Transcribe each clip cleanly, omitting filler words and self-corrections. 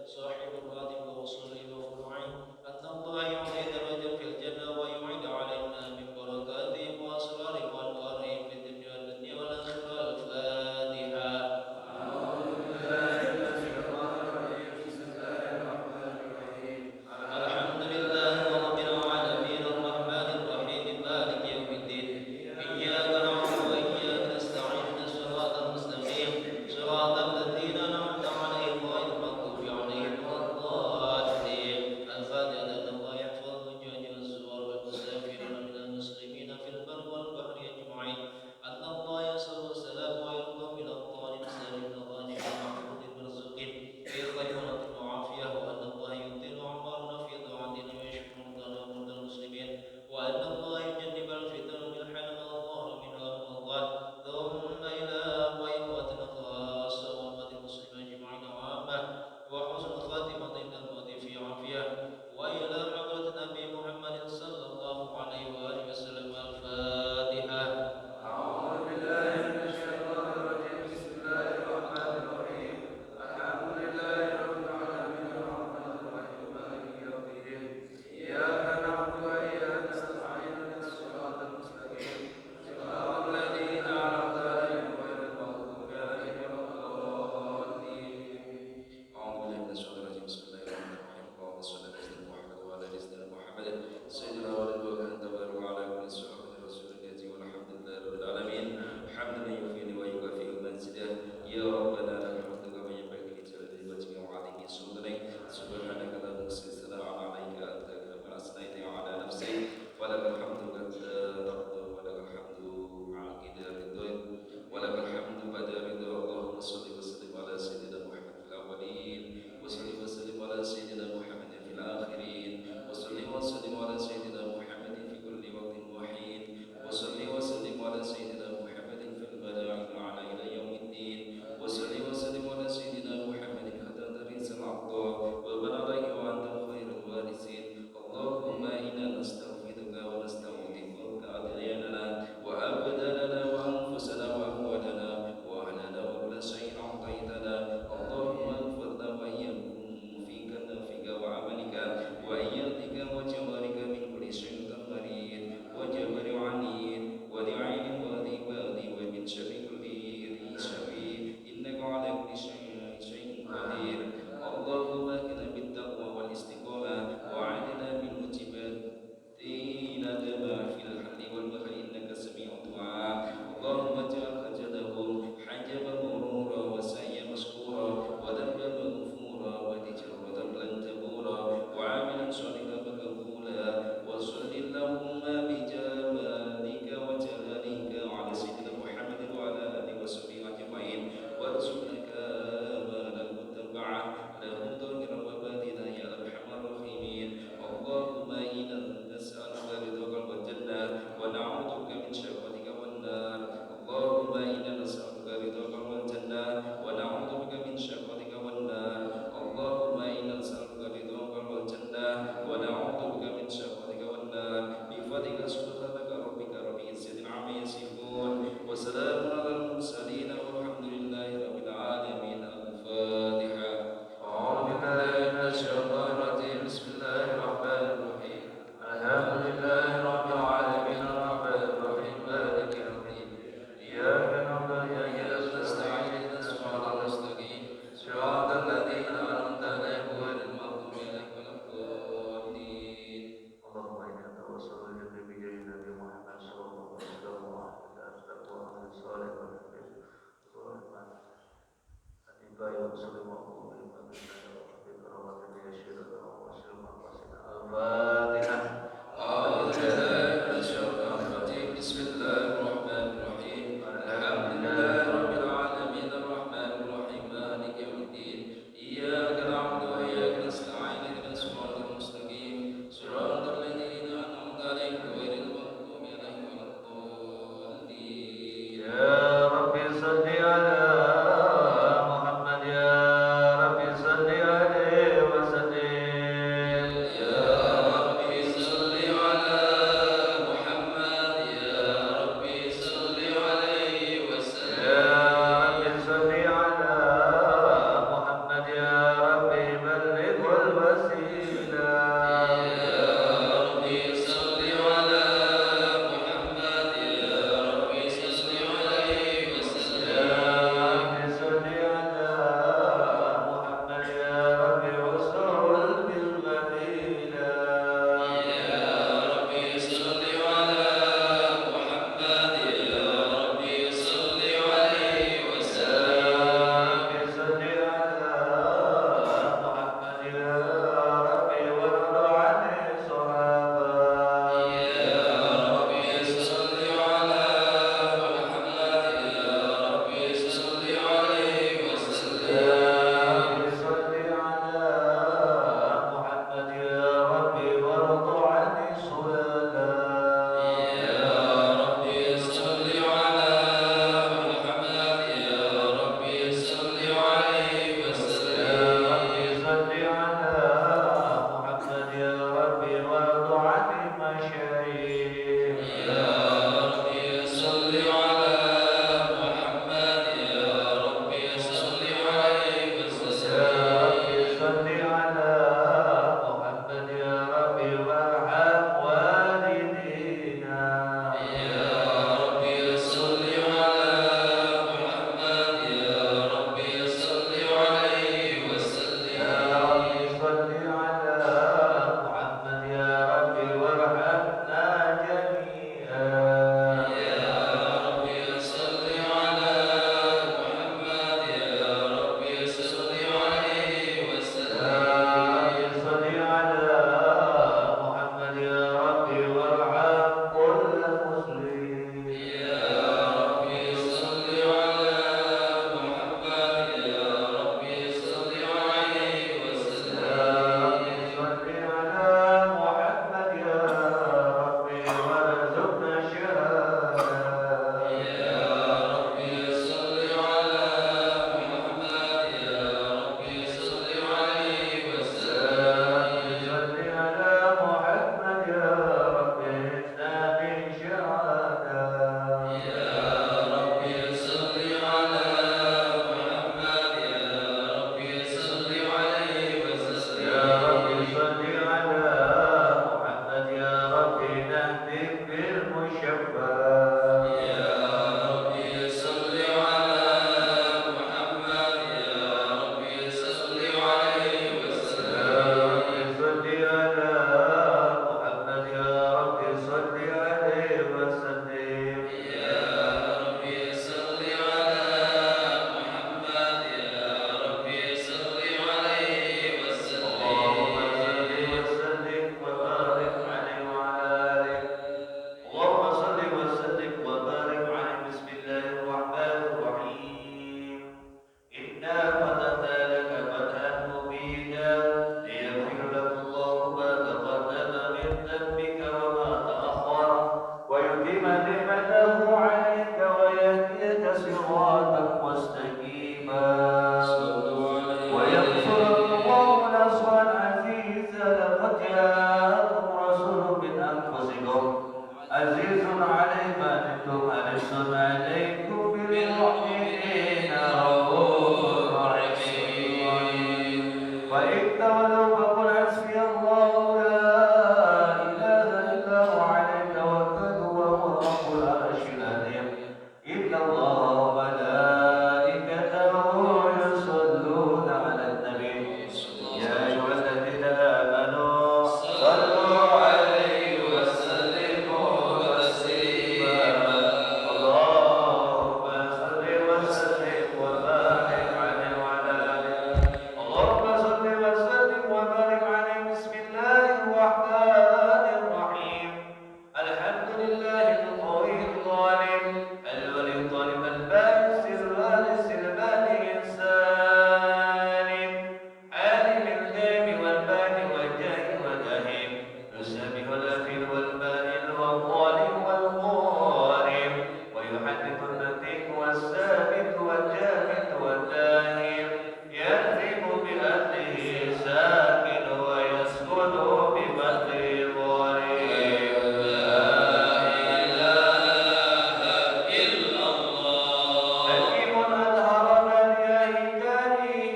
صاحب الراتب وأصوله وفروعه أن الله يعطي درجة في الجنة ويعيد علينا من بركاتهم وأسرارهم وأنوارهم في الدنيا والآخرة. الفاتحة. الحمد لله رب العالمين الرحمن الرحيم مالك يوم الدين إياك نعبد وإياك نستعين اهدنا الصراط المستقيم صراط الذين أنعمت عليهم غير المغضوب عليهم ولا الضالين. الفاتحة. أن الله يحفظ الحجاج والزوار والمسافرين من المسلمين في البر والبحر أجمعين. أن الله يسر السلام ويرضى بالأبطال سالم الغانم المحمود المرزوقين في خيرات وعافية. وأن الله يطيل أعمارنا في طاعته ويشفي مرضانا ومرضى المسلمين. وأن الله يجنب الفتن بالحلم والظهر منها رمضان. ثم إلى إخوتنا خاصة وأمة المسلمين أجمعين عامة وحسن الخاتمة عند الموت في عافية. وإلى حضرة نبي محمد صلى الله عليه وآله وسلم. الفاتحة. أعوذ بالله من الشيطان الرجيم. بسم الله الرحمن الرحيم. الحمد لله رب العالمين الرحمن الرحيم مالك يوم الدين إياك نعبد وإياك نستعين اهدنا الصراط المستقيم صراط الذين أنعمت عليهم غير المغضوب عليهم ولا الضالين. أعوذ بالله من الشيطان الرجيم. بسم الله الرحمن الرحيم. اللهم صل على سيدنا محمد وعلى آل فإن تولوا فقل حسبي الله لا إله إلا هو عليه توكلت وهو رب العرش العظيم إن الله وملائكته يصلون على النبي يا أيها الذين آمنوا صلوا عليه وسلموا تسليما اللهم صل وسلم وبارك عليه وعلى آله اللهم صل وسلم وبارك عليه بسم الله الرحمن الرحيم الحمد لله القوي الظالم الولي الظالم البائس الوارث البارئ السالم عالم الغيب والبعد والجاه والجهيم يسبح الأخير والبارئ والظالم والقارئ ويحدث النطيق والثابت والجامد والداهم يهزم بأهله ساكن ويسكن بفضله ظالم حكيم أظهرنا لأهدائه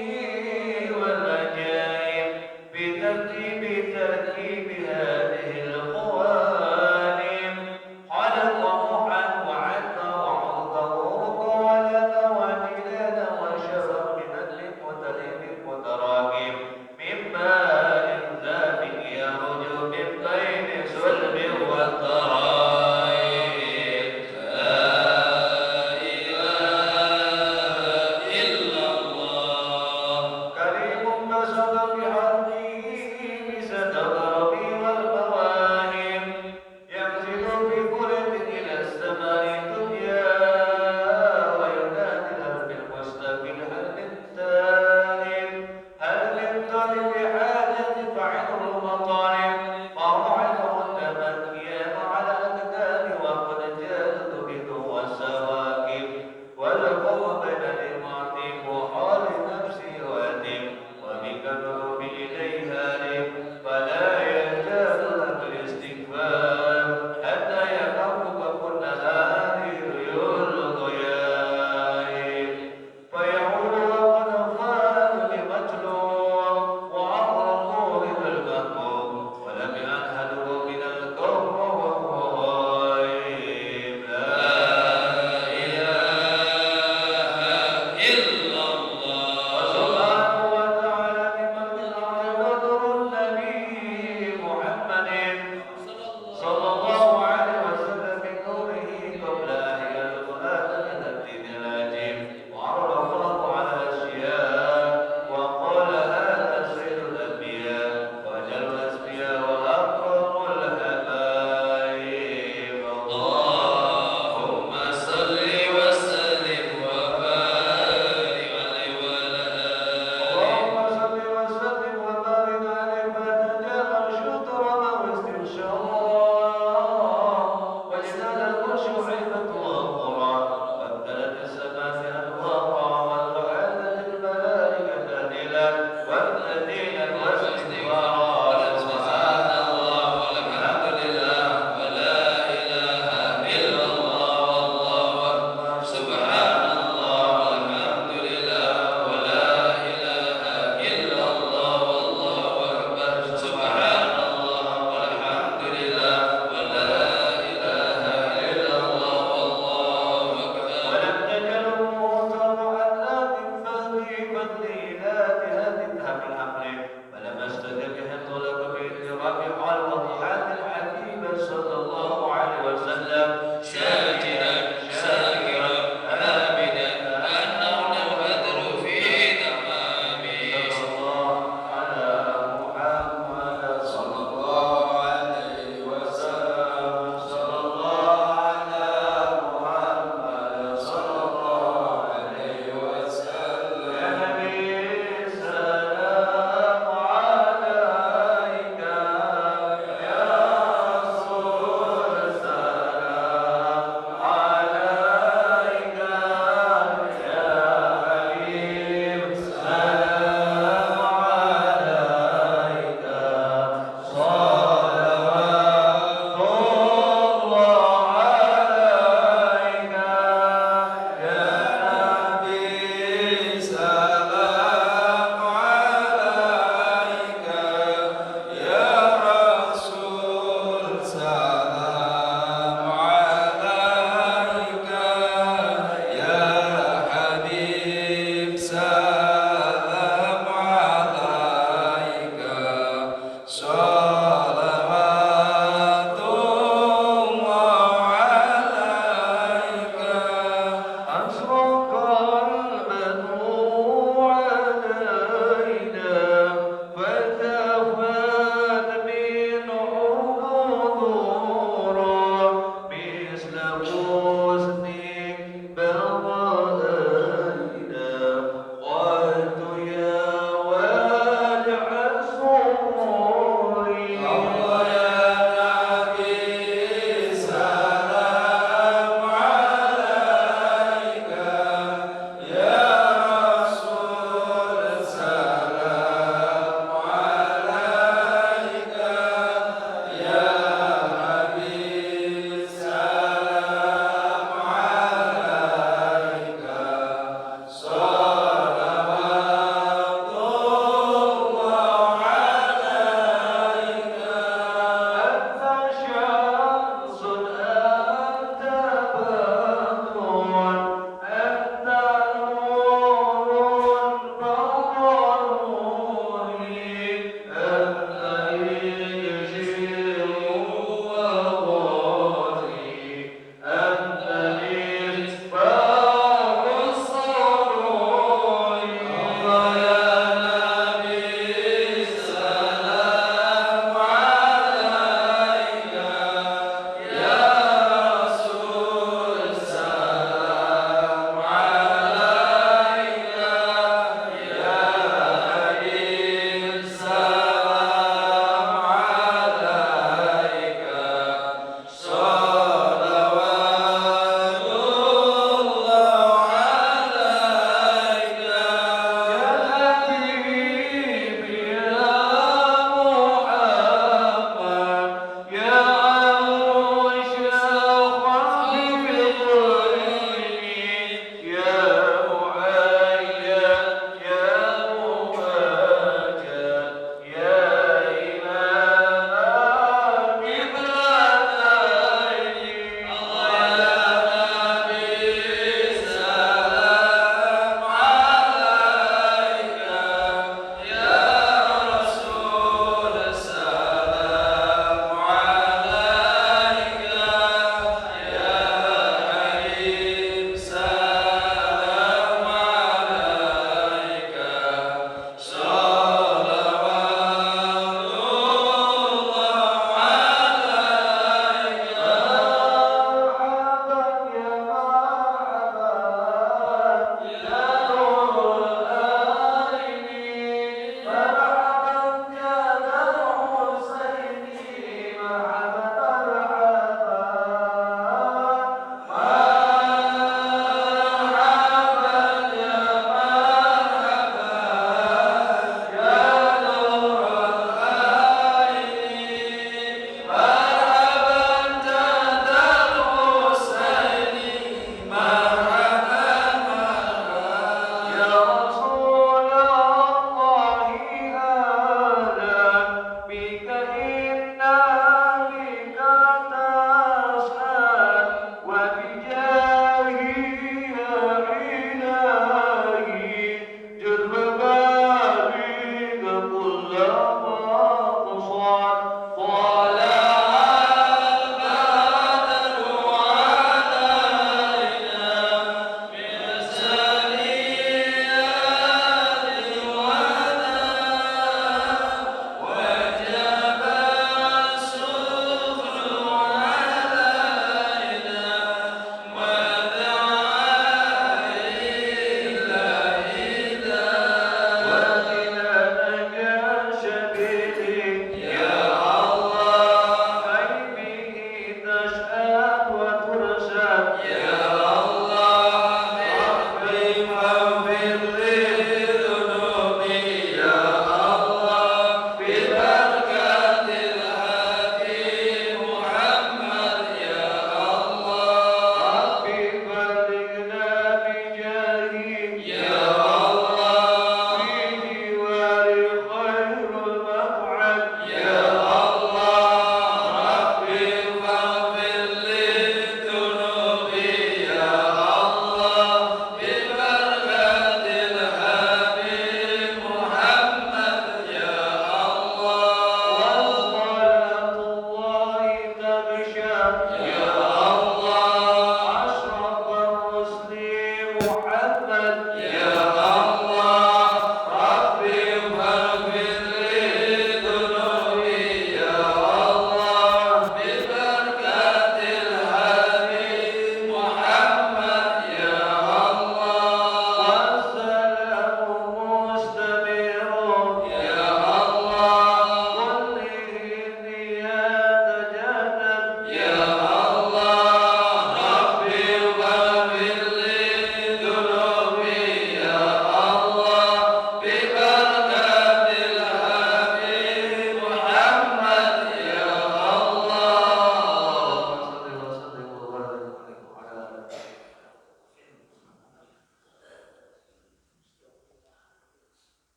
والعجائب بترتيب تركيب هذه القوانين خلق محا وعد وعرض ورق ولد وجلال وشرف من المتلف متراكم من ماء ذاب يخرج من بين صلب والترائب لا إله إلا الله كريم بسط بحرمه بستر والمواهب ينزل بكرم إلى السماء الدنيا وينادي الأرض المستقبل هل من تائب هل من طالب حاجة فعله المطالب موعده التمكين على الأقدام وقد جادت بدو السواكب والقوم بين الإمام وحال نفسي وأدم وبك الذنوب إليها رب فلا يزال لك الاستغفار حتى يقومك كل هذه ريول الضيائب فيعود وقد فات بمجنون وعاد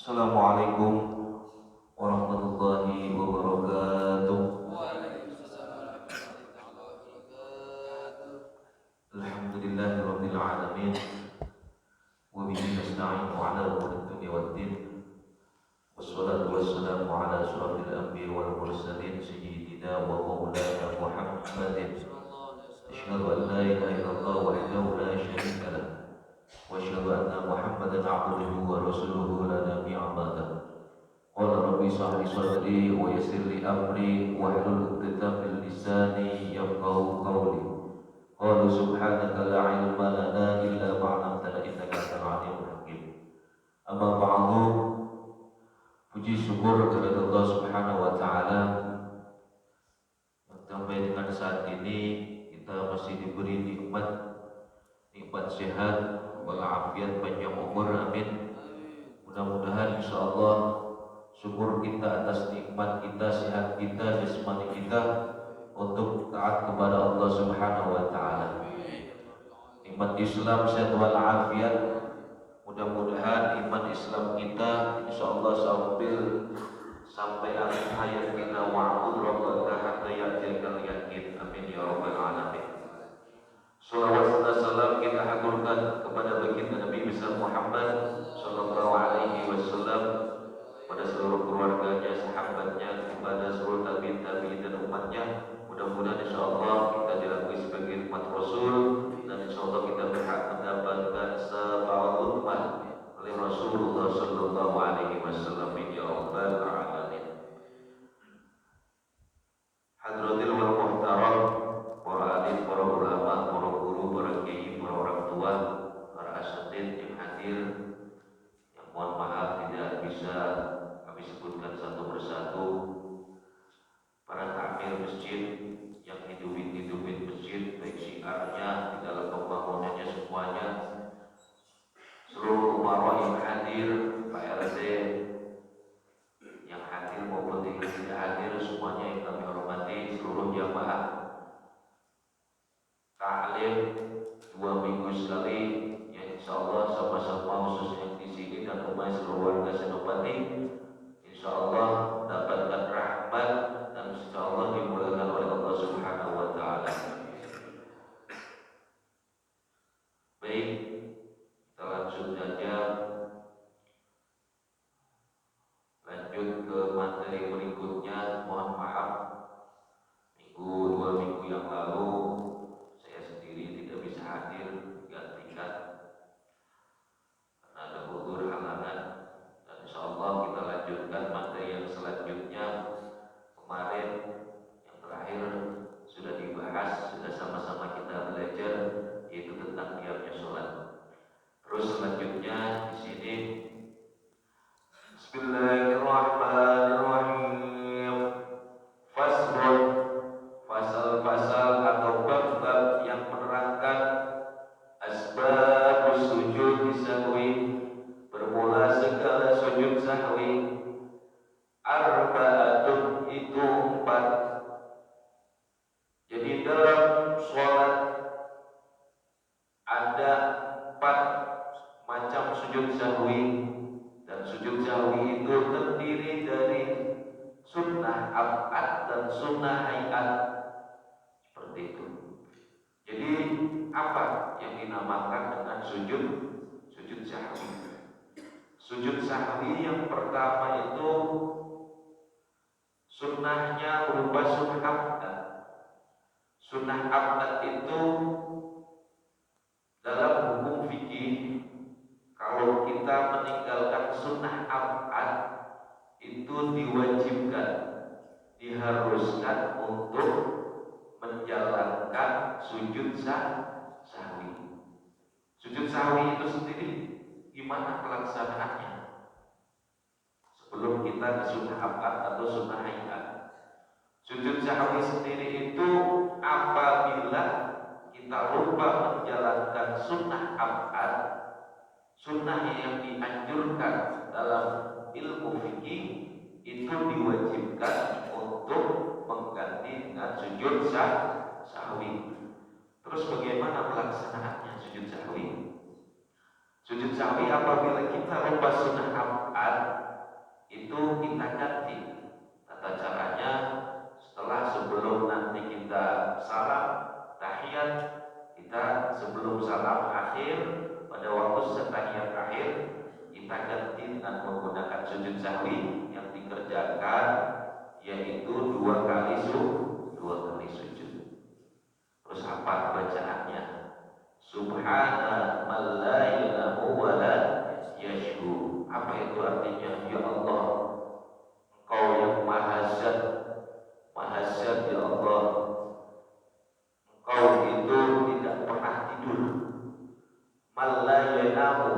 Assalamualaikum warahmatullahi wabarakatuh. Alhamdulillahirabbil alamin. Wa bihi nasta'inu 'ala umuri dunya waddin. Wassalatu wassalamu 'ala asyrafil anbiya'i wal mursalin sayyidina wa maulana Muhammadin. Asyhadu an la ilaha illallah wahdahu la syarika lah. Wa asyhadu anna Muhammadan 'abduhu wa rasuluhu la nabiyya ba'dah. Qala rabbi shrah li sadri wa yassir li amri wahlul 'uqdatam min lisani yafqahu qawli. Qala subhanaka la 'ilma lana illa ma 'allamtana innaka antal 'alimul hakim. Amma ba'du. Puji syukur kepada Allah Subhanahu wa taala yang sampai dengan saat ini kita masih diberi nikmat sehat walafiat, panjang umur, amin. Mudah-mudahan insyaallah syukur kita atas nikmat kita, sehat kita, jasmani kita untuk taat kepada Allah Subhanahu wa taala. Nikmat Islam sehat walafiat. Mudah-mudahan iman Islam kita insyaallah sampai akhir hayat kita wa'bud rabbaka hatta ya'tiyakal yaqin. Amin ya rabbal alamin. Shalawat dan salam kita haturkan kepada baginda Nabi besar Muhammad sallallahu alaihi wasallam, pada seluruh keluarganya, sahabatnya, kepada seluruh tabi'in dan umatnya. Mudah-mudahan insyaallah kita diakui sebagai umat Rasul, dan insyaallah kita berhak mendapatkan syafaat umat oleh Rasulullah sallallahu alaihi wasallam ya rabbal alamin. Hadratil wal muhtaram, para alim, para ulama, para guru, para kiai, para orang tua, para asatidz yang hadir, yang mohon maaf tidak bisa kami sebutkan satu persatu, para takmir masjid yang hidupin masjid, baik syiarnya di dalam pembangunannya semuanya, seluruh umara yang hadir, Pak RT yang hadir maupun yang tidak hadir, semuanya yang kami hormati, seluruh jamaah ta'lim 2 minggu sekali yang insyaallah sama-sama khususnya di sini dan umat seluruh warga Senopati insyaallah mendapatkan rahmat dan insyaallah dimulakan oleh Allah Subhanahu wa taala. Baik, kita lanjut saja, lanjut ke materi berikutnya. Mohon maaf, 2 minggu yang lalu saya sendiri tidak bisa hadir, gantikan karena ada udzur halangan, dan insyaallah kita lanjutkan materi yang selanjutnya. Kemarin yang terakhir sudah dibahas, sudah sama-sama kita belajar, yaitu tentang qiyamnya sholat. Terus selanjutnya di sini Bismillahirrahmanirrahim. Pasal-pasal atau bab-bab yang menerangkan asbab sujud sahwi, bermula segala sujud sahwi. Arba'atun itu 4. Jadi dalam sholat ada 4 macam sujud sahwi, dan sujud sahwi itu terdiri dari sunnah ab'ad dan sunnah hay'at, seperti itu. Jadi apa yang dinamakan dengan sujud sahwi? Sujud sahwi yang pertama itu sunnahnya berupa sunnah ab'ad. Sunnah ab'ad itu dalam hukum fikih, kalau kita meninggalkan sunnah ab'ad itu diwajibkan, diharuskan untuk menjalankan sujud sahwi. Sujud sahwi itu sendiri gimana pelaksanaannya? Sebelum kita ke sunnah ab'ad atau sunnah hay'at, sujud sahwi sendiri itu apabila kita lupa menjalankan sunnah ab'ad, sunnah yang dianjurkan dalam ilmu fikih, itu diwajibkan untuk mengganti dengan sujud sahwi. Terus bagaimana pelaksanaannya sujud sahwi? Sujud sahwi apabila kita lupa sunnah abad itu kita ganti tata caranya. Setelah sebelum nanti kita salam tahiyat, kita sebelum salam akhir pada waktu tahiyat akhir kita ganti dengan menggunakan sujud sahwi yang dikerjakan, yaitu dua kali sujud. Terus apa bacaannya? Subhana man la yanamu wa la yashku. Apa itu artinya? Ya Allah, Engkau yang maha zat ya Allah, Engkau itu tidak pernah tidur. Man la yanamu,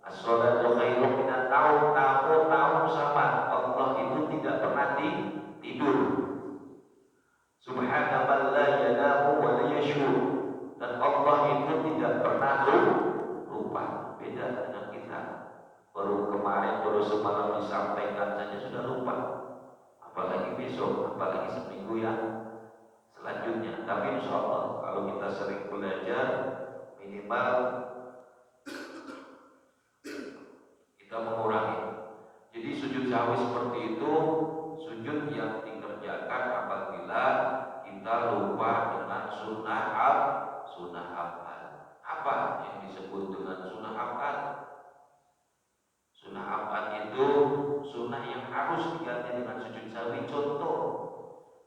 as-salatu khairum minan naum. Naum sama Allah itu tidak pernah tidur. Subhana man la yanamu wa la yashku. Dan Allah itu tidak pernah lupa. Beda dengan kita. Baru semalam disampaikan saja sudah lupa. Apalagi besok, apalagi seminggu yang selanjutnya. Tapi insya Allah kalau kita sering belajar, minimal kita mengurangi. Jadi sujud sahwi seperti itu sujud yang dikerjakan apabila kita lupa dengan sunnah abad. Apa yang disebut dengan sunnah abad? Sunnah abad itu sunnah yang harus diganti dengan sujud sahwi. Contoh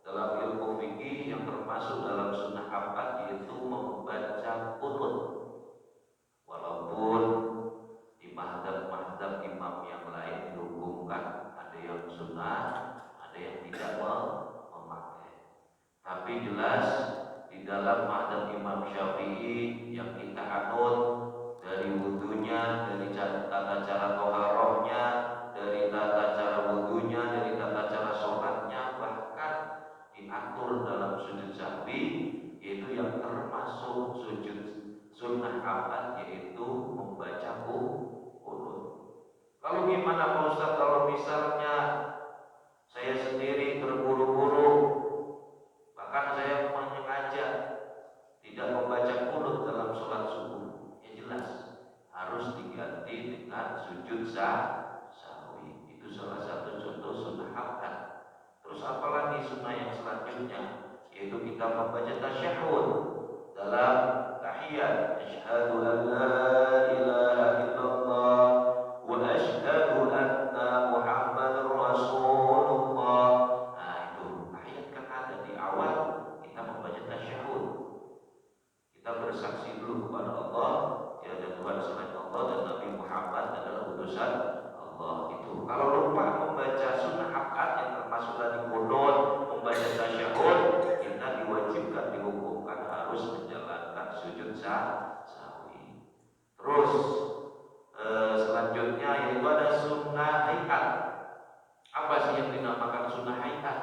dalam ilmu fikih yang termasuk dalam sunnah abad yaitu membaca qunut. Walaupun di mazhab imam yang lain dihukumkan ada yang sunnah, ada yang tidak memakai. Tapi jelas di dalam mazhab Imam Syafi'i yang kita anut, dari wudunya, dari tata cara toharohnya, dari tata cara wudunya, dari tata cara sholatnya, bahkan diatur dalam sujud sahwi, yaitu yang termasuk sujud sunnah abad, yaitu membaca qunut. Kalau gimana Pak Ustaz kalau misalnya saya sendiri terburu-buru, bahkan saya menyengaja tidak membaca qunut dalam sholat subuh, ya jelas harus diganti dengan sujud sahwi. Itu salah satu contoh sunnah abad. Terus apalagi sunnah yang selanjutnya, yaitu kita membaca tasyahud dalam tahiyat. Asyhadu an la ilaha illallah wa asyhadu anna Muhammadar Rasulullah. Nah itu tahiyat kan ada di awal kita membaca tasyahud. Kita bersaksi dulu kepada Allah, tiada Tuhan selain Allah, dan Nabi Muhammad adalah utusan Allah. Itu kalau lupa membaca sunnah abad yang termasuk tadi qunut, membaca tasyahud, kita diwajibkan, dihukumkan harus menjalankan sujud sahwi. Terus selanjutnya yaitu ada sunnah hayat. Apa sih yang dinamakan sunnah hayat?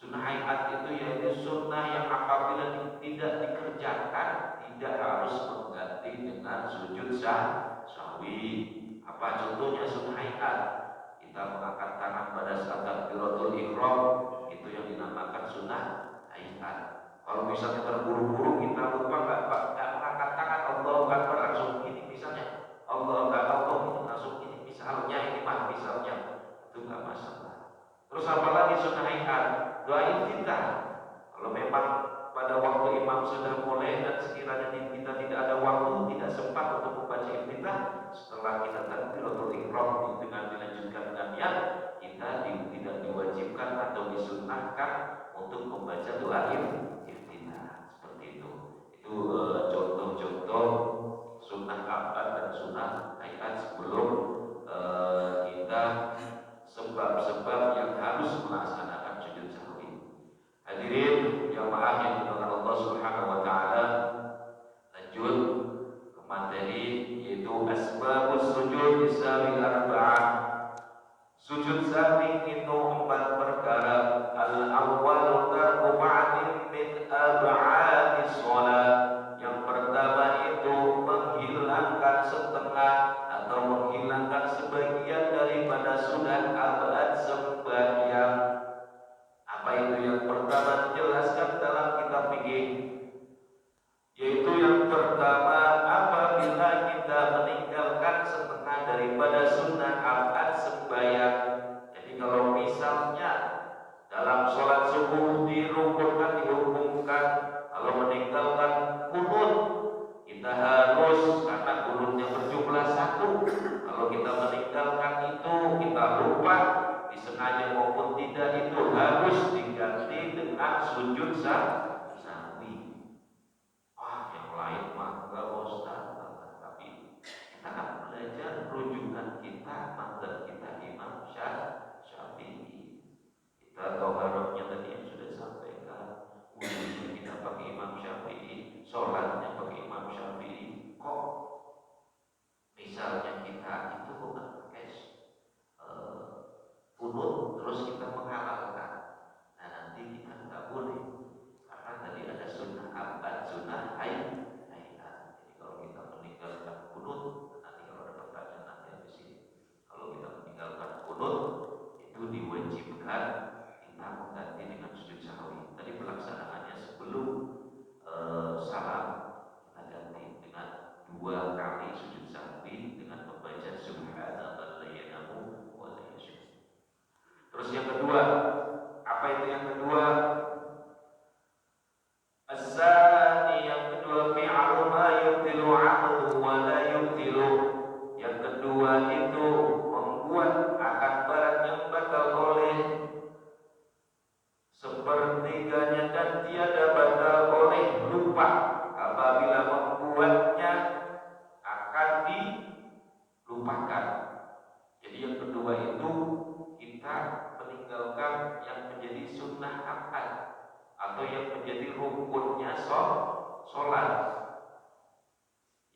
Sunnah hayat itu yaitu sunnah yang apabila tidak dikerjakan tidak harus mengganti dengan sujud sahwi. Apa contohnya sunnah hayat? Kita mengangkat tangan pada saat takbiratul ihram, itu yang dinamakan sunnah hayat. Kalau misalnya terburu-buru kita lupa nggak mengangkat tangan, Allah Akbar langsung ini misalnya, Allah Akbar itu langsung ini misalnya, itu nggak masalah. Terus apalagi sunnah hayat? Doa iftitah. Kalau memang pada waktu imam sudah mulai dan sekiranya kita tidak ada waktu, tidak sempat untuk membaca iftitah, setelah kita takbiratul ihram dengan dilanjutkan dengan niat, kita tidak diwajibkan atau disunnahkan untuk membaca doa iftitah. Seperti itu. Itu contoh-contoh sunnah abad dan sunnah hayat sebelum kita sebab-sebab yang harus melaksanakan sujud sahwi. Hadirin jamaah yang dimuliakan Allah Subhanahu wa taala, lanjut ke materi yaitu asbabus sujud sahwi arba'ah. Sujud sahwi itu 4 perkara. Al-awwalu tarku ba'din min ab'adis shalah. Yang pertama itu menghilangkan setengah atau menghilangkan sebagian daripada sunat abad sembahyang. Apa itu yang pertama dijelaskan dalam kitab fikih? Yaitu yang pertama, apabila kita meninggalkan setengah daripada sunat abad Kita harus, karena kunutnya berjumlah satu. Kalau kita meninggalkan itu, kita lupa, disengaja maupun tidak, itu harus diganti dengan sujud sahwi. Yang lain mah enggak Ustaz, tapi kita kan belajar rujukan kita, mazhab kita Imam Syafi'i. Kita taharahnya tadi yang sudah sampaikan, wudunya kita pakai Imam Syafi'i, sholatnya pakai Imam Syafi'i. Kok misalnya kita itu bukan pakai kunut terus kita menghalalkan, nah nanti kita nggak boleh, karena tadi ada sunnah abad, sunnah hayat. Jadi kalau kita meninggalkan kunut, nanti kalau ada pertanyaan nanti di sini, kalau kita meninggalkan kunut itu diwajibkan kita mengganti dengan sujud sahwi. Tadi pelaksanaannya sebelum salam kita ganti dengan 2 kali sujud sahwi dengan membaca subhanallah la yanamu wa la yashur. Terus yang kedua, apa itu yang kedua? As-sani, yang kedua, fi'alu ma yubtilu 'amalu wa la yubtilu. Yang kedua itu membuat akan barang yang batal oleh sepertiganya dan tiada batal oleh lupa. Apabila membuatnya akan dilupakan. Jadi yang kedua itu kita meninggalkan yang menjadi sunnah akad atau yang menjadi rukunnya sholat,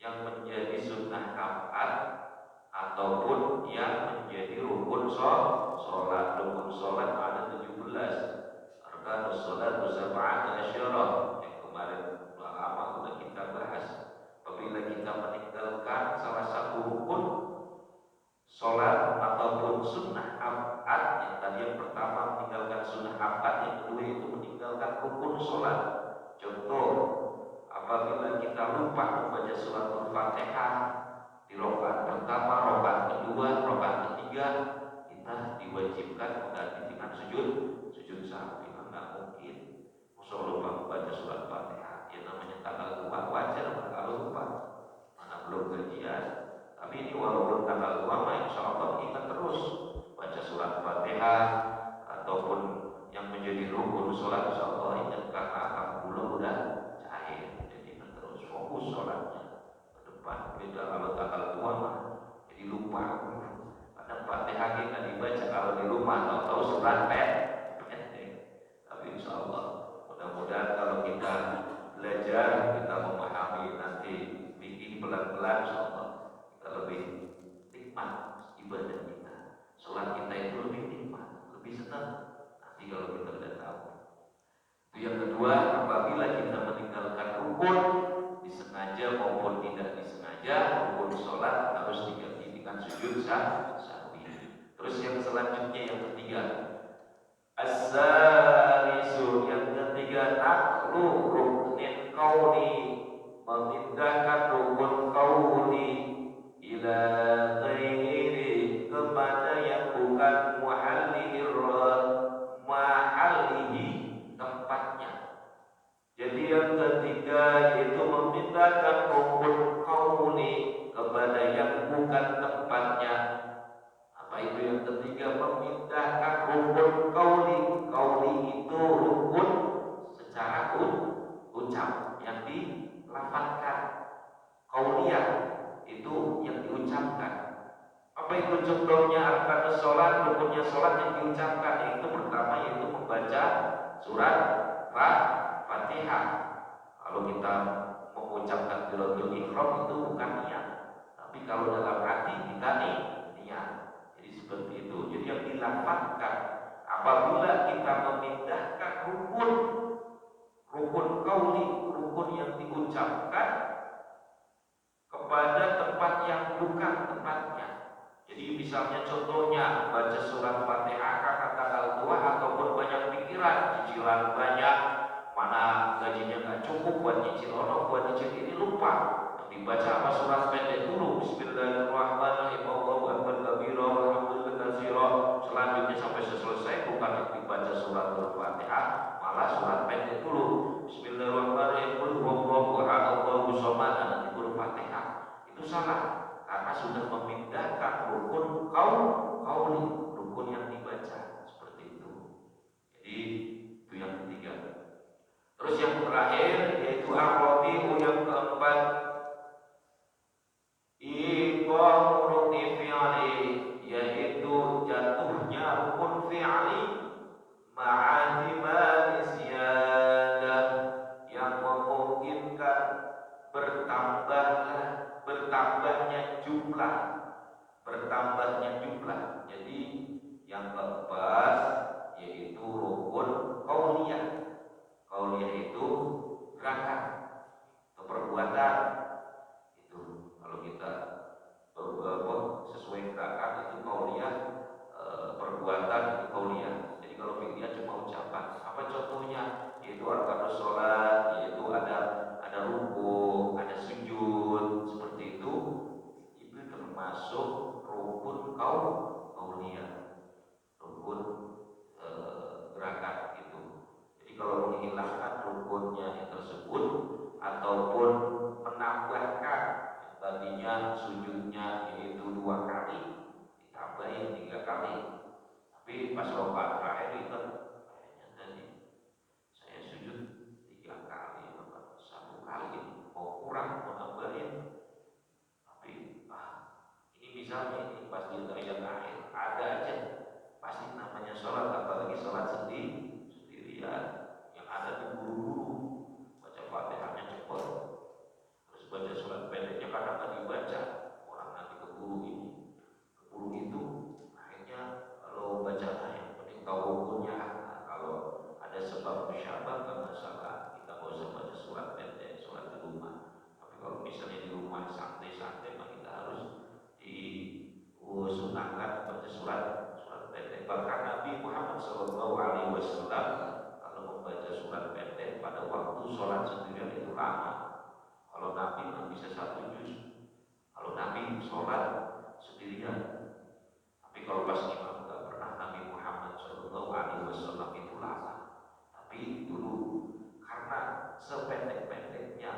yang menjadi sunnah akad ataupun yang menjadi rukun sholat. Rukun sholat ada 17. Arkanus sholat sab'ata asyara yang kemarin lama sudah kita bahas. Apabila kita meninggalkan salah satu rukun sholat ataupun sunnah abad, yang tadi yang pertama meninggalkan sunnah abad, yang kedua itu meninggalkan rukun sholat. Contoh, apabila kita lupa membaca suratul Fatihah di rakaat pertama, rakaat kedua, rakaat ketiga, kita diwajibkan mengganti dengan sujud sahwi. Nggak mungkin masa lupa membaca surat Fatihah. Ya namanya tanggal tua, wajar kalau lupa, mana belum gajian. Tapi ini walaupun tanggal tua, insya Allah ingat terus baca surat Fatihah ataupun yang menjadi rukun sholat, insya Allah ingat, karena akan belum udah cair. Jadi ingat terus, fokus sholatnya ke depan. Beda kalau tanggal tua mah jadi lupa. Karena Fatihah kita dibaca kalau di rumah, tahu surat pendek. Tapi insya Allah mudah-mudahan kalau kita belajar, kita memahami nanti bikin pelan-pelan, insya Allah kita lebih nikmat ibadah kita. Sholat kita itu lebih nikmat, lebih senang nanti kalau kita sudah tahu. Itu yang kedua, apabila kita meninggalkan rukun disengaja maupun tidak disengaja, rukun sholat harus diganti dengan sujud sahwi. Terus yang selanjutnya, yang ketiga, as-salisu, yang ketiga, naqlu ruknin qauli, memindahkan rukun qauli ila ghairi, kepada yang bukan muhallihi tempatnya. Jadi yang ketiga yaitu memindahkan rukun qauli kepada yang bukan tempatnya. Apa itu yang ketiga? Memindahkan rukun qauli. Qauli itu rukun secara ucap yang dilafadzkan. Qauliyah itu yang diucapkan. Apa itu contohnya? Arkanus sholat, rukunnya sholat yang diucapkan, yaitu pertama yaitu membaca surat Fatihah. Kalau kita mengucapkan takbiratul ihram itu bukan niat, tapi kalau dalam hati kita niat. Jadi seperti itu. Jadi yang dilafadzkan. Apabila kita memindahkan rukun qauli, rukun yang diucapkan kepada tempat yang bukan tempatnya. Jadi misalnya contohnya baca surat Fatihah karena tanggal tua ataupun banyak pikiran, cicilan banyak, mana gajinya nggak cukup buat nyicil ono, buat nyicil ini lupa. Dibaca apa surat pendek dulu, Bismillahirrahmanirrahim, Allahu akbar kabira, walhamdulillah katsira. Selanjutnya sampai selesai bukan dibaca surat Al-Fatihah, malah surat pendek dulu, Bismillahirrahmanirrahim, qul huwallahu ahad, Allahu samad. Nanti pun salah karena sudah memindahkan rukun kauli, rukun yang dibaca seperti itu. Jadi itu yang ketiga. Terus yang terakhir yaitu ar-rabi'u yang keempat, iqamu rukni fi'li, yaitu jatuhnya rukun fi'li ma'atimani ziyadah, yang memungkinkan bertambahnya jumlah. Jadi yang keempat yaitu rukun qauliyah. Qauliyah itu gerakan atau perbuatan. Itu kalau kita sesuai gerakan itu qauliyah, perbuatan itu qauliyah. Jadi kalau fi'liyah cuma ucapan. Apa contohnya? Yaitu arkanus shalah, yaitu ada ruku, ada sujud, seperti itu. Itu termasuk rukun qauliyah, rukun gerakan itu. Jadi kalau menghilangkan rukunnya yang tersebut ataupun menambahkan, tadinya sujudnya yaitu 2 kali ditambahin 3 kali, tapi pas rakaat terakhir itu kayaknya tadi saya sujud 3 kali, 1 kali mau kurang mau nambahin. Tapi ini misalnya ini pas di tahiyat akhir ada aja, pasti namanya sholat, apalagi sholat sendirian yang ada di buru-buru baca Fatihahnya cepat, terus baca surat pendeknya kadang nggak dibaca, orang nanti keburu itu akhirnya kalau baca yang penting tahu rukunnya. Kalau ada sebab musyabbah nggak masalah, kita nggak usah baca surat pendek, surat di rumah. Tapi kalau misalnya di rumah santai-santai, maka kita harus disunahkan baca surat pendek. Bahkan Nabi Muhammad SAW kalau membaca surat pendek pada waktu sholat sendirian itu lama. Kalau Nabi bisa 1 juz, kalau Nabi sholat sendirian. Tapi kalau pas imam nggak pernah Nabi Muhammad SAW itu lama. Tapi dulu karena sependek-pendeknya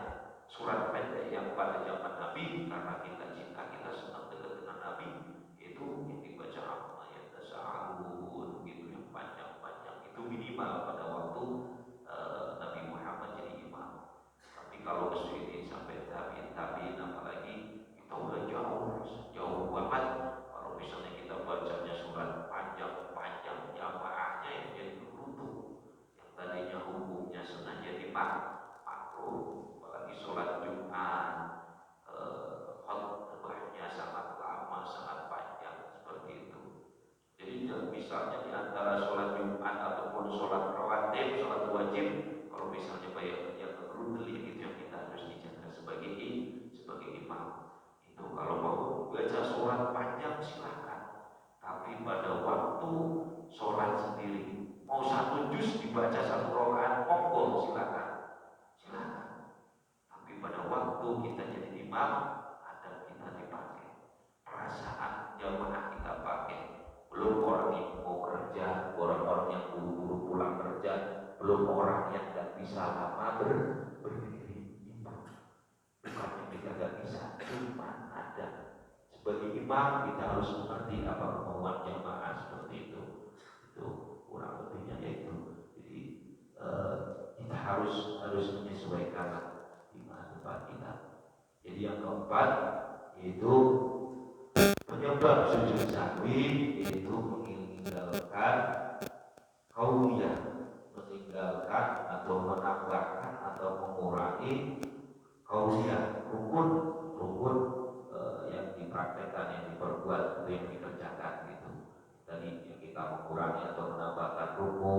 surat pendek yang pada zaman Nabi, karena kita cinta, kita senang dekat dengan Nabi, itu yang dibaca ayat tasawun gitu, yang panjang-panjang itu minimal pada waktu Nabi Muhammad jadi imam. Tapi kalau ini sampai tabi'in apalagi kita udah jauh banget. Kalau misalnya kita bacanya surat panjang-panjang, jamaahnya yang jadi runtuh, yang tadinya hukumnya sunnah jadi makruh. Apalagi sholat Jumat, khutbahnya sangat lama, sangat panjang seperti itu. Jadi misalnya di antara sholat Jumat ataupun sholat rawatib, sholat wajib, kalau misalnya yang rudel itu yang kita harus dijaga sebagai imam. Itu kalau mau baca sholat panjang silakan, tapi pada waktu sholat sendiri mau 1 juz dibaca 1 rakaat monggo silakan. Tapi pada waktu kita jadi imam, adab kita dipakai, perasaan jamaah kita pakai. Belum orang yang mau kerja, orang-orang yang buru-buru pulang kerja, belum orang yang nggak bisa lama berdiri. Bukannya kita nggak bisa, cuma ada. Sebagai imam kita harus mengerti apa kemauan jamaah seperti itu. Itu kurang lebihnya yaitu. Jadi kita harus menyesuaikan di tempat kita. Jadi yang keempat yaitu penyebab sujud sahwi, yaitu meninggalkan qauliyah, meninggalkan atau menambahkan atau mengurangi qauliyah, rukun yang dipraktekkan, yang diperbuat, itu yang dikerjakan gitu. Tadi yang kita mengurangi atau menambahkan ruku,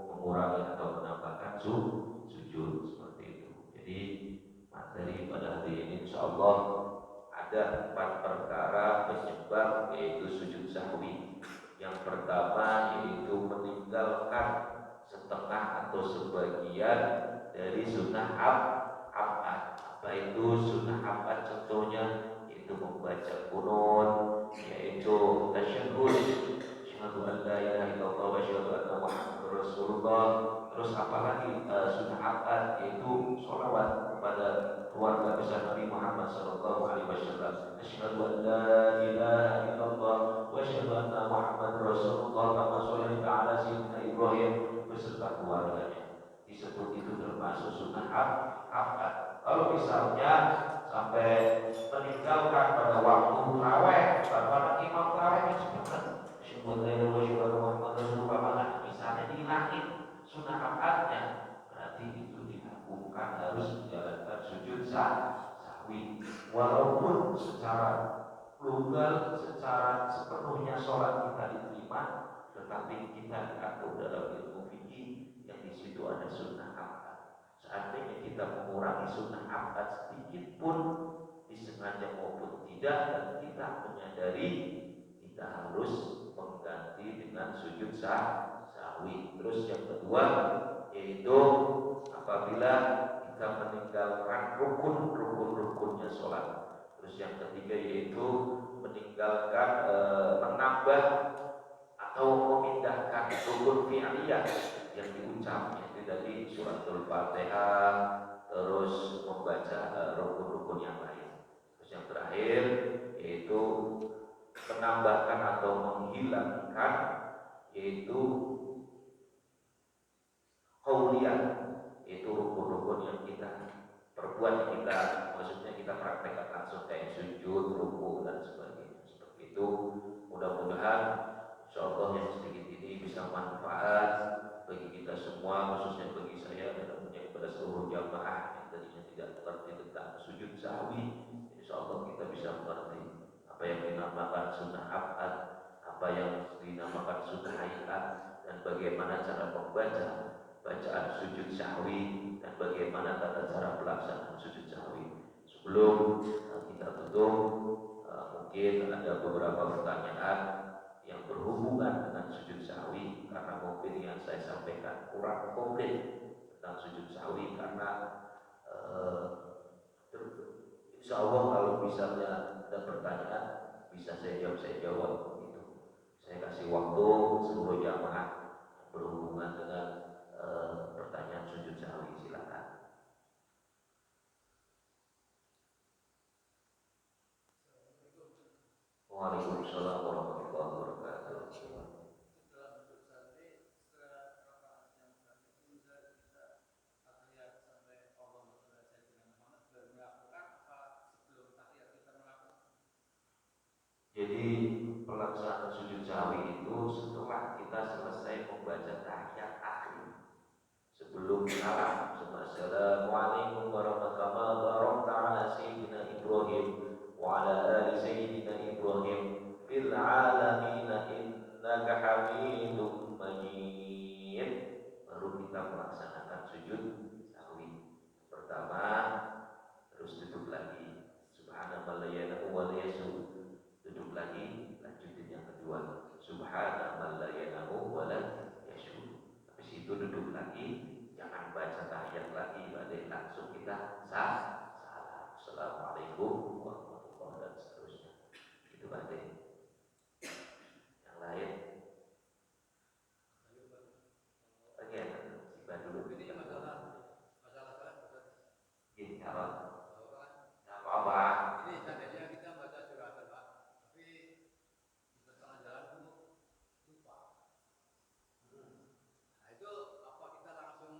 mengurangi atau menambahkan sujud seperti itu. Jadi materi pada hari ini insyaallah ada 4 perkara penyebab yaitu sujud sahwi. Yang pertama yaitu meninggalkan setengah atau sebagian dari sunnah abad. Apa itu sunnah abad? Contohnya yaitu membaca qunut, yaitu tasyahhud, asyhadu an la ilaha illallah wa asyhadu anna muhammadar rasulullah. Terus apalagi sunnah abad yaitu sholawat kepada keluarga besar Nabi Muhammad SAW. Asyhadu an la ilaha illallah wa asyhadu anna Muhammadar Rasulullah. Kama sholaita ala sayyidina Ibrahim beserta keluarganya. Disebut itu termasuk sunnah akad. Kalau misalnya sampai meninggalkan pada waktu tarawih, pada imam tarawih disebutkan misalnya dihilangin sunnah akadnya, berarti itu dilakukan harus menjalankan sujud sahwi. Walaupun secara global, secara sepenuhnya sholat kita diterima, tetapi kita diatur dalam ilmu fikih yang di situ ada sunnah akad. Seandainya kita mengurangi sunnah akad sedikit pun, disengaja maupun tidak, dan kita menyadari, kita harus mengganti dengan sujud sahwi. Terus yang kedua yaitu apabila kita meninggalkan rukun-rukunnya sholat. Terus yang ketiga yaitu meninggalkan menambah atau memindahkan rukun fi'liyah yang diucap, yaitu dari suratul Fatihah, terus membaca rukun-rukun yang lain. Terus yang terakhir yaitu menambahkan atau menghilangkan yaitu qauliyah, yaitu rukun-rukun yang kita perbuat, yang kita maksudnya kita praktekkan langsung kayak sujud, ruku dan sebagainya. Seperti itu. Mudah-mudahan insyaallah yang sedikit ini bisa manfaat bagi kita semua, khususnya bagi saya dan tentunya kepada seluruh jamaah yang tadinya tidak mengerti tentang sujud sahwi. Insyaallah kita bisa mengerti apa yang dinamakan sunnah akad, apa yang dinamakan sunnah hayat, dan bagaimana cara membaca bacaan sujud sahwi, dan bagaimana tata cara pelaksanaan sujud sahwi. Sebelum kita tutup, mungkin ada beberapa pertanyaan yang berhubungan dengan sujud sahwi, karena mungkin yang saya sampaikan kurang komplit tentang sujud sahwi, karena insya Allah kalau misalnya ada pertanyaan bisa saya jawab gitu. Saya kasih waktu seluruh jamaah berhubungan dengan pertanyaan sujud sahwi, silakan. Waalaikumsalam warahmatullahi wabarakatuh. Jadi pelaksanaan sujud sahwi itu setelah kita selesai membaca tahiyat akhir, sebelum salam. Assalamualaikum warahmatullahi wabarakatuh. Sayyidina Ibrahim wa ala ali sayyidina Ibrahim fil alamin innaka Hamidum Majid. Baru kita melaksanakan sujud sahwi. Pertama, terus duduk lagi. Subhanallah la ilaha wa la yasud. Duduk lagi, lanjutin yang kedua. Subhanallah la ilaha wa la yasud. Habis itu duduk lagi, jangan baca tahiyat lagi, balik langsung kita salam. Assalamualaikum warahmatullahi wabarakatuh, dan seterusnya. Itu balik. Yang lain. Oke, sibah dulu. Ini masalah gini, apa? Ini seandainya kita baca surat Al-Baqarah, tapi di tengah jalan lupa. Nah itu apa kita langsung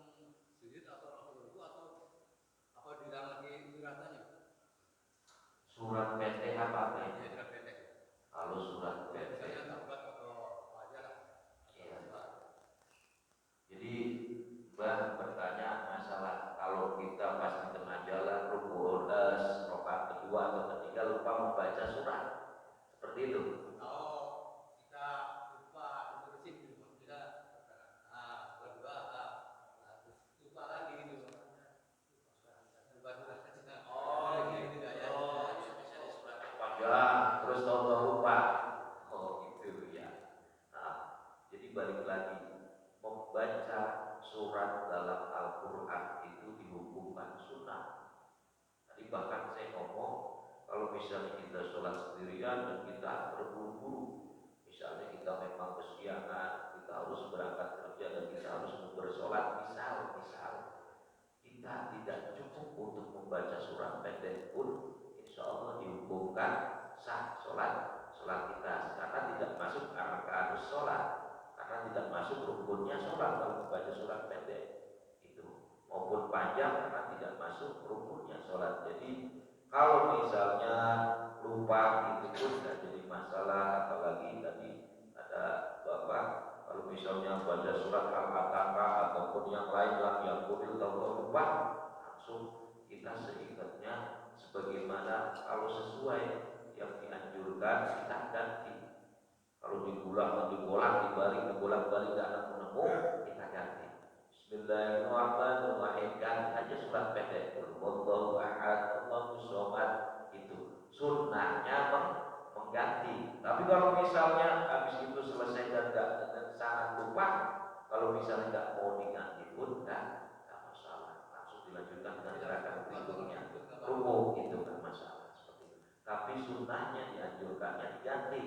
sujud atau langsung ruku, atau apa diulang lagi suratannya? Surat pendek apa ini? Surat pendek. Kalau surat pendek saya tak buat atau aja lah. Iya. Jadi Mbah bertanya masalah kalau kita pas di tengah jalan ruku rakaat kedua atau ketiga lupa membaca surat, seperti itu. Kalau kita lupa terusin gitu, kita kedua lupa lagi gitu. Lupa surat. Oh gitu ya. Surat panjang terus tahu-tahu lupa. Oh gitu ya. Nah, jadi balik lagi, membaca surat dalam Al-Quran itu dihukumkan sunnah. Tadi bahkan saya ngomong, kalau misalnya kita sholat sendirian dan kita terburu-buru, misalnya kita memang kesiangan, kita harus berangkat kerja dan kita harus bersolat, misal kita tidak cukup untuk membaca surat pendek pun, insya Allah dihukum dihukumkan sah sholat kita karena tidak masuk arkanus sholat, karena tidak masuk rukunnya sholat kalau membaca surat pendek itu, maupun panjang karena tidak masuk rukunnya sholat. Jadi kalau misalnya lupa itu pun tidak jadi masalah, apalagi tadi ada bapak kalau misalnya baca surat Al-Baqarah ataupun yang lain lah yang boleh tahu lupa, langsung kita seingatnya sebagaimana kalau sesuai yang dianjurkan kita ganti. Kalau dibalik tidak nemu, kita ganti. Bismillahirrahmanirrahim, ganti aja surat pendek. Wallahu ahad, Allahu shomad, itu sunnahnya mengganti. Tapi kalau misalnya habis itu selesai dan sangat lupa, kalau misalnya nggak mau diganti pun nggak masalah, langsung dilanjutkan dengan gerakan berikutnya. Ruku itu nggak masalah seperti itu. Tapi sunnahnya dianjurkannya diganti,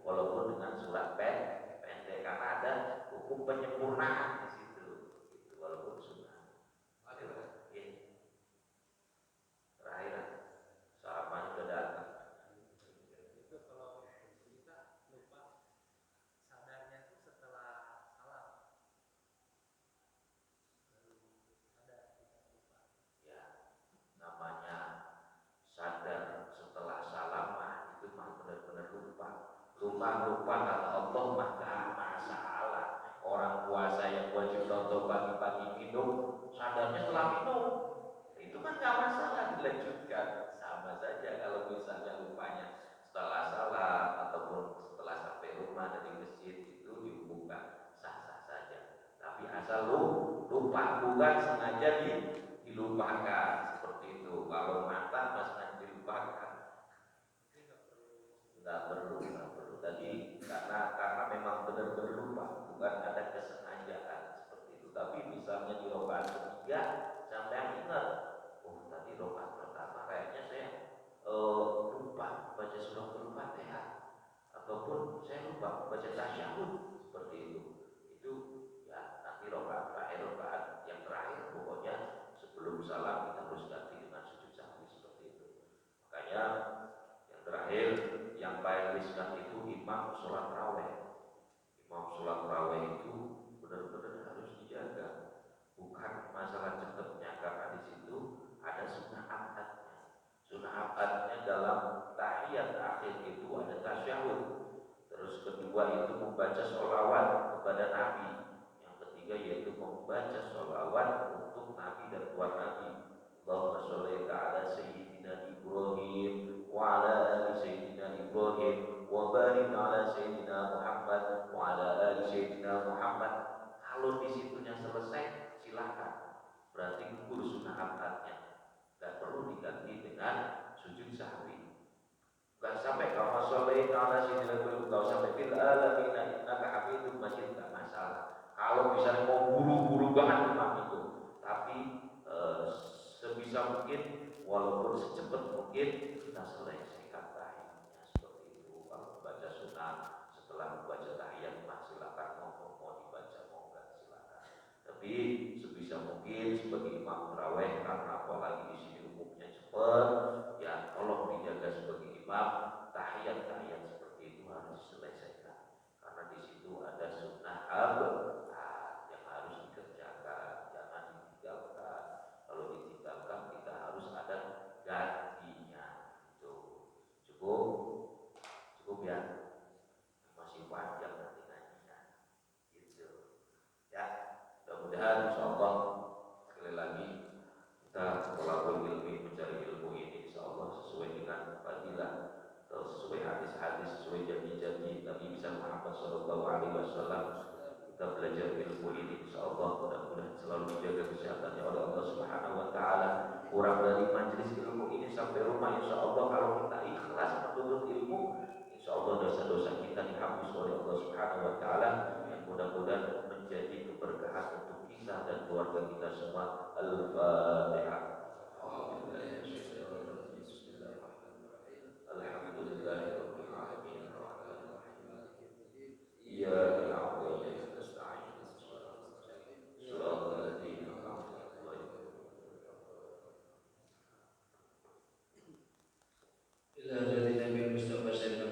walaupun dengan surat pendek karena ada hukum penyempurnaan di situ. Itu walaupun sunnah. Terakhir sarapan sudah datang. Itu kalau kita lupa sadarnya itu setelah salam, baru sadar kita lupa. Ya, namanya sadar setelah salam itu mah benar-benar lupa kata Allah mah gak masalah. Orang puasa yang wajib tonton pagi-pagi minum, sadarnya setelah minum, itu kan gak masalah, dilanjutkan. Sama saja kalau misalnya lupanya setelah salam ataupun setelah sampai rumah dari masjid, itu dihukumkan sah-sah saja. Tapi asal lupa, bukan sengaja dilupakan seperti itu. Kalau mata sengaja dilupakan, nggak perlu. Tadi karena memang benar-benar lupa, bukan ada kesengajaan seperti itu. Tapi misalnya di rakaat ketiga sampai ingat, oh tadi rakaat pertama kayaknya saya lupa baca surah Al-Fatihah, ataupun saya lupa baca tasyahud seperti itu. Itu ya nanti rakaat terakhir, rakaat yang terakhir pokoknya sebelum salam kita harus ganti dengan sujud sahwi seperti itu. Makanya yang terakhir yang paling riskan itu imam sholat raweh. Imam sholat raweh itu benar-benar harus dijaga. Bukan masalah cepatnya, karena di situ ada sunnah abadnya. Sunnah abadnya dalam tahiyat akhir itu ada tasyahud. Terus kedua itu membaca sholawat kepada Nabi. Yang ketiga yaitu membaca sholawat untuk Nabi dan keluarga Nabi. Allahumma sholli ala sayyidina Ibrahim wa ala ali sayyidina Ibrahim wa barik ala sayyidina Muhammad wa ala ali sayyidina Muhammad. Kalau di situnya selesai silakan, berarti gugur sunnah abadnya, tidak perlu diganti dengan sujud sahwi. Gak sampai kama sholli ala sayyidina Ibrahim, gak sampai fil alamin innaka hamidum majid, gak masalah. Kalau misalnya mau buru-buru banget memang itu, tapi sebisa mungkin walaupun secepat mungkin kita selesaikan tahiyatnya seperti itu. Kalau membaca sunnah setelah membaca tahiyat silakan, mau dibaca mau enggak silakan. Tapi sebisa mungkin sebagai imam tarawih, karena apalagi di sini umumnya cepat, ya tolong dijaga sebagai imam tahiyat seperti itu harus diselesaikan. Karena di situ ada sunnah abad yang harus dikerjakan, jangan ditinggalkan. Kalau ditinggalkan kita harus ada gantinya. Itu cukup ya, masih panjang nanti ngajinya gitu ya. Mudah-mudahan insyaallah sekali lagi kita tolabul ilmi, mencari ilmu ini insyaallah sesuai dengan fadilah atau sesuai hadis-hadis, sesuai janji-janji Nabi Muhammad SAW. Kita belajar ilmu ini insyaallah mudah-mudahan selalu dijaga kesehatannya oleh Allah Subhanahu wa taala. Kurang dari majelis ilmu ini sampai rumah insyaallah, kalau kita ikhlas menuntut ilmu, insyaallah dosa-dosa kita dihapus oleh Allah Subhanahu wa taala, dan mudah-mudahan menjadi keberkahan untuk kita dan keluarga kita semua. Al-Fatihah. Alhamdulillahirabbil alamin. Iyyaka na'budu wa iyyaka nasta'in. Shiratal ladzina an'amta 'alaihim. إلى حضرة النبي المصطفى سيدنا